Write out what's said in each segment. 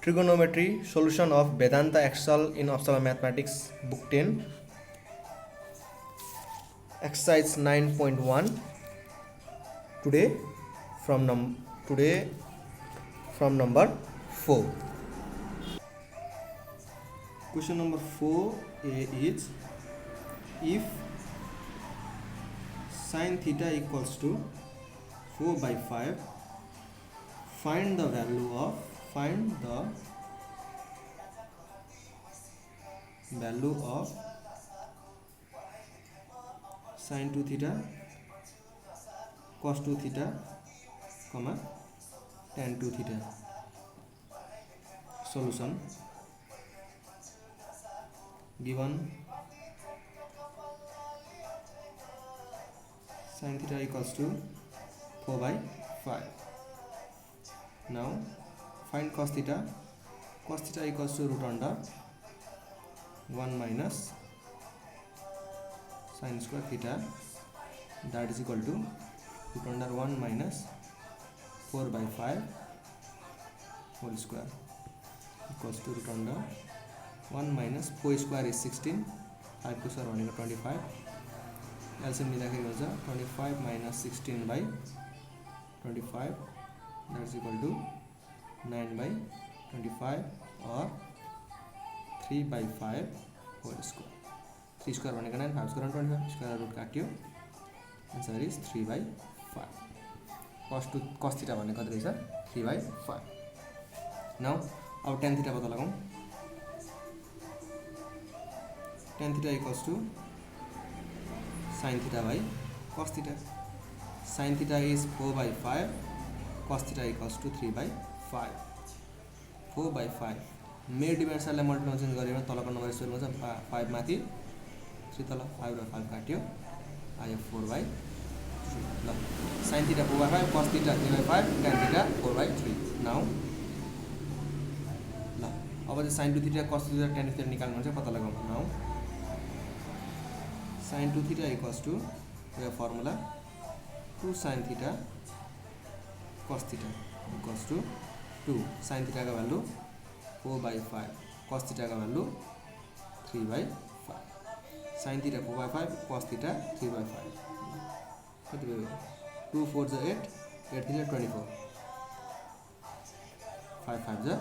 Trigonometry solution of Vedanta Excel in Optional Mathematics book 10 exercise 9.1 today from number 4. Question number 4a is, if sin theta equals to 4 by 5, find the value of sin 2 theta, cos 2 theta, tan 2 theta. Solution given sin theta equals to 4 by 5. Now find cos theta. Cos theta equals to root under 1 minus sin square theta, that is equal to root under 1 minus 4 by 5 whole square equals to root under 1 minus 4 square is 16, 5 square 25. LCM मिलाकर हो जाए 25 minus 16 by 25, that is equal to 9 by 25 or 3 by 5 whole square. 3 square 9, 5 square 25, square root काट्यो, answer is 3 by 5. cos theta भन्ने कति रहेछ 3 by 5. Now अब tan theta पत्ता लगाऊं. Tan theta equals to sin theta by cos theta. Sin theta is 4 by 5, cos theta equals to 3 by 5. 4 by 5 made डिमेन्सनलाई multiplication गरेर तलको number square हुन्छ 5 माथि 3 तल 5 र 5 काट्यो, आयो 4 by 3. ल sin theta 4 by 5, cos theta 3 by 5, tan theta 4 by 3. Now ल अब चाहिँ sin 2 theta, cos 2 theta, tan theta निकाल्नु हुन्छ, पत्ता लगाउनु. Now sin 2 theta equals to the formula 2 sin theta cos theta equals to 2 sin theta का value 4 by 5, cos theta का value 3 by 5. sin theta 4 by 5, cos theta 3 by 5. कति भयो 2 4 जा 8, 8 3 24, 5 5 जा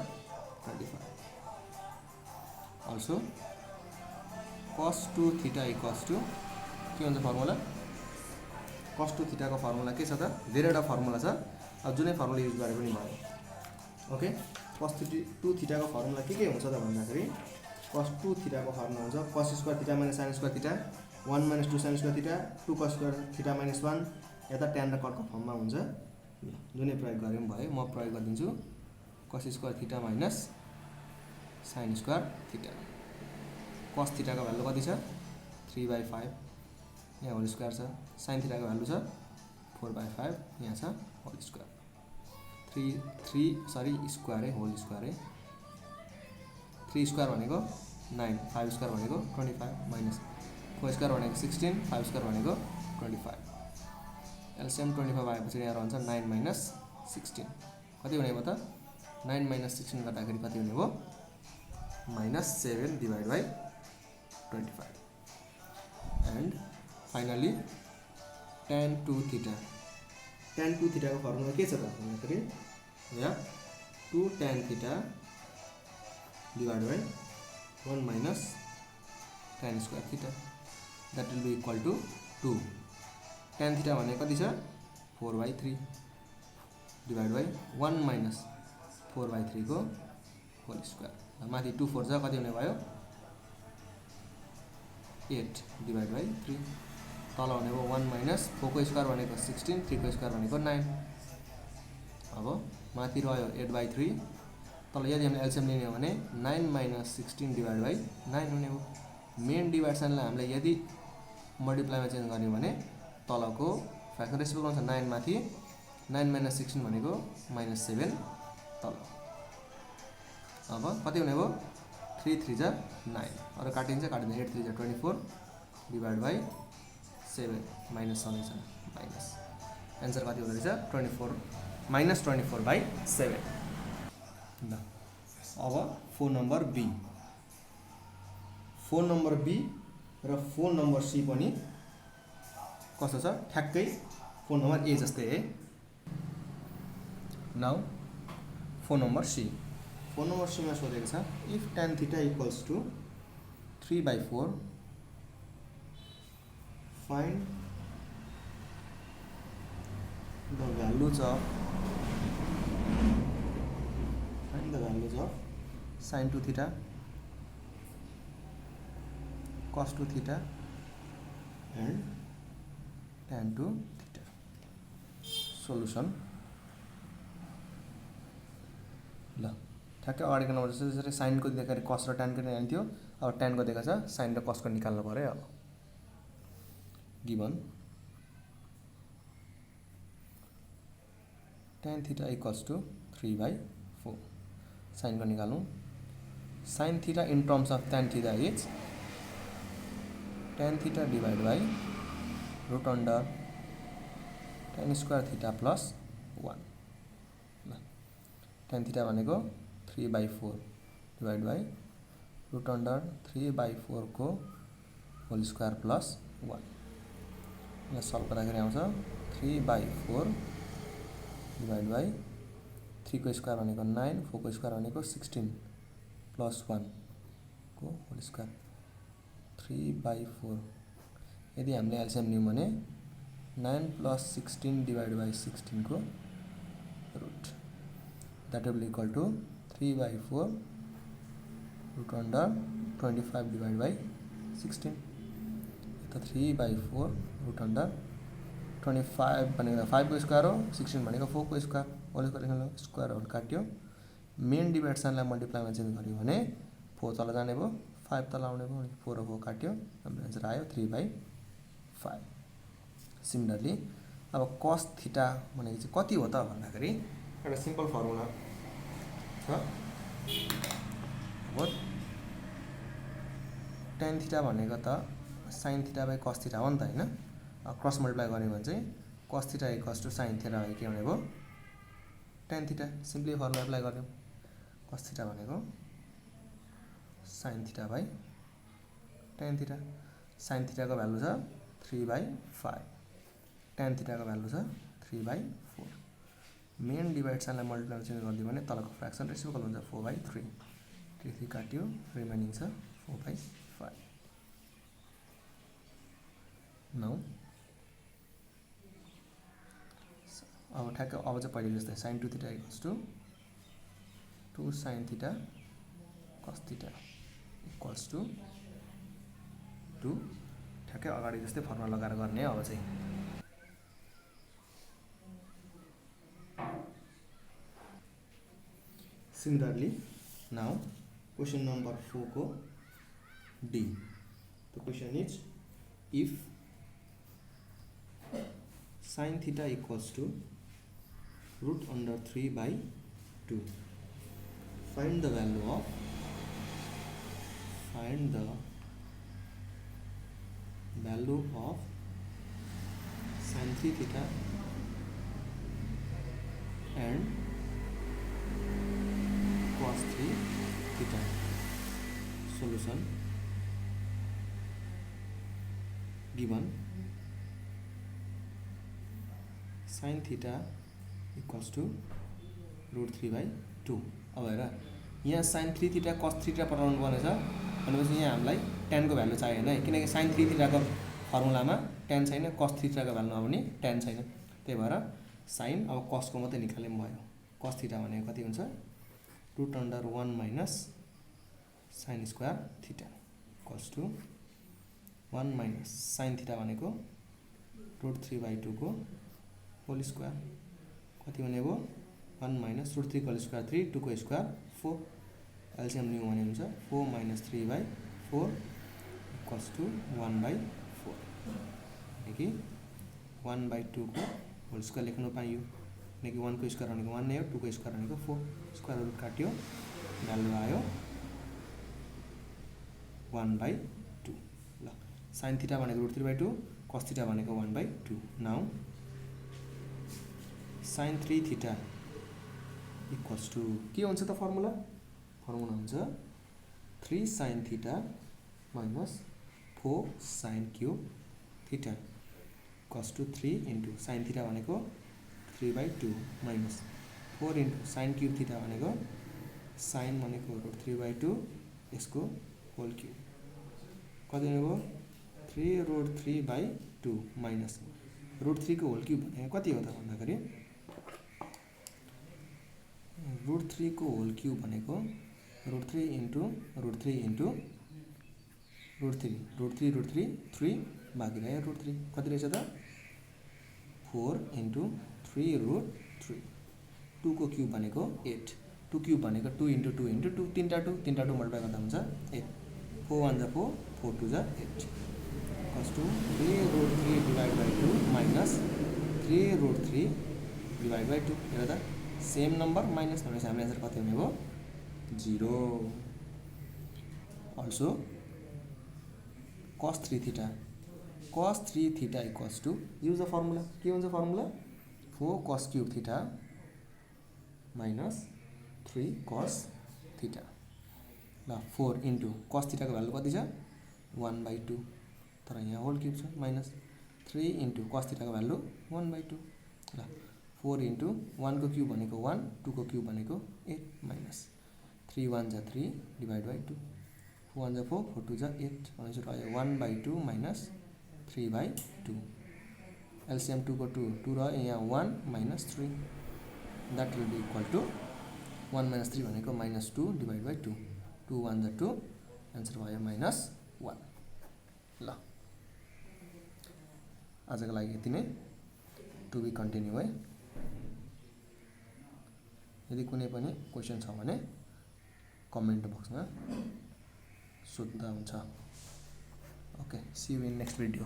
25. Also cos 2 theta equals to के हुन्छ formula, cos 2 theta को formula के छ त, धेरैवटा फर्मुला छ, अब जुनै फर्मुला युज गरे पनि भयो. ओके, cos 2 theta को फर्मुला के हुन्छ त भन्दाखेरि cos 2 theta को फर्मुला हुन्छ cos square theta minus sin square theta, 1 minus 2 sin square theta, 2 cos square theta minus 1, यता tan र cot को फर्ममा हुन्छ. जुनै प्रयोग गरे पनि भयो. म प्रयोग गरिदिन्छु cos square theta minus sin square theta. cos theta को भ्यालु कति छ 3 by 5, यहाँ होल स्क्वायर छ. sin थीटा को भ्यालु छ 4 by 5, यहाँ छ होल स्क्वायर. 3 स्क्वायर है, होल स्क्वायर है. 3 स्क्वायर भनेको 9, 5 स्क्वायर भनेको 25, माइनस 4 स्क्वायर भनेको 16, 5 स्क्वायर भनेको 25. एलसीएम 25 आएपछि यहाँ रहन्छ 9 minus 16. कति हुने भयो त 9 minus 16 गर्दाखेरि कति हुने भयो -7 divided by 25. And finally tan 2 theta. tan 2 theta को फर्मुला के छ त भन्दाखेरि यहाँ 2 tan theta divided by 1 minus tan square theta, that will be equal to 2. tan theta भने कति छ 4 by 3 divided by 1 minus 4 by 3 को होल स्क्वायर. माथि 2 4 जा कति हुने भयो 8 divided by 3. तल हुने भयो 1 minus 4 को स्क्वायर भनेको 16, 3 को स्क्वायर भनेको 9. अब माथि रह्यो 8 by 3. तल यदि हामीले एलसीएम लिने हो भने 9 minus 16 divided by 9 हुने हो. मेन डिभिजनलाई हामीले यदि मल्टिप्लाईमा चेन्ज गर्ने हो भने तलको फ्र्याक्सन रेसिप्रोकल हुन्छ 9 माथि, 9 minus 16 भनेको -7 तल. अब कति हुने भयो 3 3 जा 9, अरु काटिन्छ, 8 3 जा 24 डिवाइड बाई 7 माइनस छ माइनस. एन्सर कति हुँदो रहेछ 24 -24/7. ल अब phone number B, phone number B र फोन नम्बर सी पनि कस्तो छ, ठ्याक्कै फोन नम्बर ए जस्तै है। Now phone number C, phone number सीमा सोधेको छ if tan theta equals to 3/4 find the values of sin 2 theta cos 2 theta and tan 2 theta. Solution ल ठ्याक्कै अगाडिको नम्बर जस्तो जसरी साइनको दिँदाखेरि कस र ट्यानको निकाल्थ्यो, अब ट्यानको दिएको छ साइन र कसको निकाल्नु पऱ्यो। अब given tan theta equals to 3/4, साइनको निकाल्नु। Sine theta in terms of tan theta is tan theta divide by root under tan square theta plus 1। tan theta भनेको 3/4 डिवाइड बाई रूट अंडर 3/4 को होल स्क्वायर प्लस 1। यसलाई solve गर्दाखेरि आउँछ 3/4 divide by 3 को square भनेको 9, 4 को square भनेको 16 plus 1 को होल स्क्वायर 3/4। यदि हामीले एलसीएम लियौँ भने 9 प्लस 16 डिवाइड बाई 16 को route, that will be equal to 3/4 root under 25 divided by 16। तो 3/4 root under 25 भनेको 5 को स्क्वायर हो, 16 भनेको 4 को स्क्वायर, होल स्क्वायर होल काट्यो। मेन डिभिजनलाई मल्टिप्लाईमा चेन्ज गर्यो भने 4 तल जाने भयो, 5 तल आउने भयो, 4 र 4 काट्यो, हाम्रो आन्सर आयो 3/5। सिमिलरली अब cos थीटा भनेको चाहिँ कति हो त भन्दाखेरि एउटा सिम्पल फर्मुला छ। अब tan थीटा भनेको त sin theta by cos theta हो नि त हैन। क्रस मल्टिप्लाई गर्यो भने चाहिँ cos theta equals to sin theta भयो, के भनेको tan theta. Simply formula apply गर्यौं, cos थीटा भनेको sin theta by tan theta. sin theta को भ्यालु छ 3/5, tan थीटा को भ्यालु छ 3/4। मेन डिभाइडसनलाई मल्टिप्लाई चेन्ज गरिदियो भने तलको फ्र्याक्सन रेसिप्रोकल हुन्छ 4/3, 3 काट्यो, रिमेनिङ छ 4/5। नाउ अब ठ्याक्कै अब चाहिँ पहिले जस्तै sin 2 theta equals to 2 sin theta cos theta equals to 2, ठ्याक्कै अगाडि जस्तै फर्मुला लगाएर गर्ने अब चाहिँ। Similarly, now question number 4 को D. The question is if sin theta equals to root under 3/2, find the value of sin 3 theta and cos 3 theta। Solution given sin theta equals to root 3/2। अब हेर यहाँ sin 3 theta cos 3 theta पठाउनु पर्ने छ भनेपछि यहाँ हामीलाई tan को भ्यालु चाहिएन है, किनकि sin 3 theta को फर्मुलामा tan छैन, cos 3 theta को भ्यालुमा पनि tan छैन। त्यही भएर sin अब cos को मात्रै निकाल्ने भयो। cos थीटा भनेको कति हुन्छ, root under 1 minus sin square theta equals to 1 minus sin theta भनेको रूट 3/2 को होल स्क्वायर, कति हुने भयो 1 माइनस रूट 3 को होल स्क्वायर 3, 2 को स्क्वायर 4, एलसीएम लियौँ भने हुन्छ 4 माइनस 3/4 इक्वल्स टू 1/4, यानी कि 1/2 को होल स्क्वायर लेख्न पाइयो, किनकि 1 को स्क्वायर भनेको 1 नै हो, 2 को स्क्वायर भनेको 4, स्क्वायर रुट काट्यो, भ्यालु आयो 1/2। ल sin थीटा भनेको रूट 3/2, cos थीटा भनेको 1/2। Now sin 3 theta equals to के हुन्छ त फर्मुला फर्मुला हुन्छ 3 sin theta minus 4 sin cube theta cos to 3 into sin theta भनेको 3/2 minus 4 into sin cube theta भनेको sin भनेको √3/2 यसको होल क्यूब कति हो 3√3/2 माइनस √3 को होल क्यूब भनेको कति हो त भन्दाखेरि √3 को होल क्यूब भनेको √3 into √3 into √3 3 भागिले √3 कति रहेछ त 4 into 3√3 2 को क्यूब भनेको 8 2 क्यूब भनेको 2 into 2 into 2 तीनटा 2 मल्टिप्लाई गर्दा हुन्छ 8 4 1 जा 4 4 2 जा 8 cos to 3√3 divided by 2 minus 3√3 divided by 2 हेर त सेम नम्बर माइनस भनेपछि हाम्रो आन्सर कति हुने भयो 0 also cos 3 theta equals to use the formula के हुन्छ formula 4 cos cube theta minus 3 cos theta ल 4 into cos theta को भ्यालु कति छ 1/2 तर यहाँ होल क्यूब छ माइनस 3 into cos theta को भ्यालु 1/2 ल 4 into 1 को क्यूब भनेको 1 2 को क्यूब भनेको 8 माइनस 3 1 जा 3 डिवाइड बाई 2 4 1 जा 4 4 2 जा 8 भनेपछि रह्यो 1/2 माइनस 3/2 एलसीएम 2 को 2 2 रह्यो यहाँ 1 minus 3 that will be equal to 1 minus 3 भनेको माइनस 2 डिवाइड बाई 2 2 1 जा 2 एन्सर भयो माइनस 1 ल आजको लागि यति नै टु बी कन्टिन्यू है यदि कुनै पनि क्वेसन छ भने कमेन्ट बक्समा सोध्दा हुन्छ okay see you in next video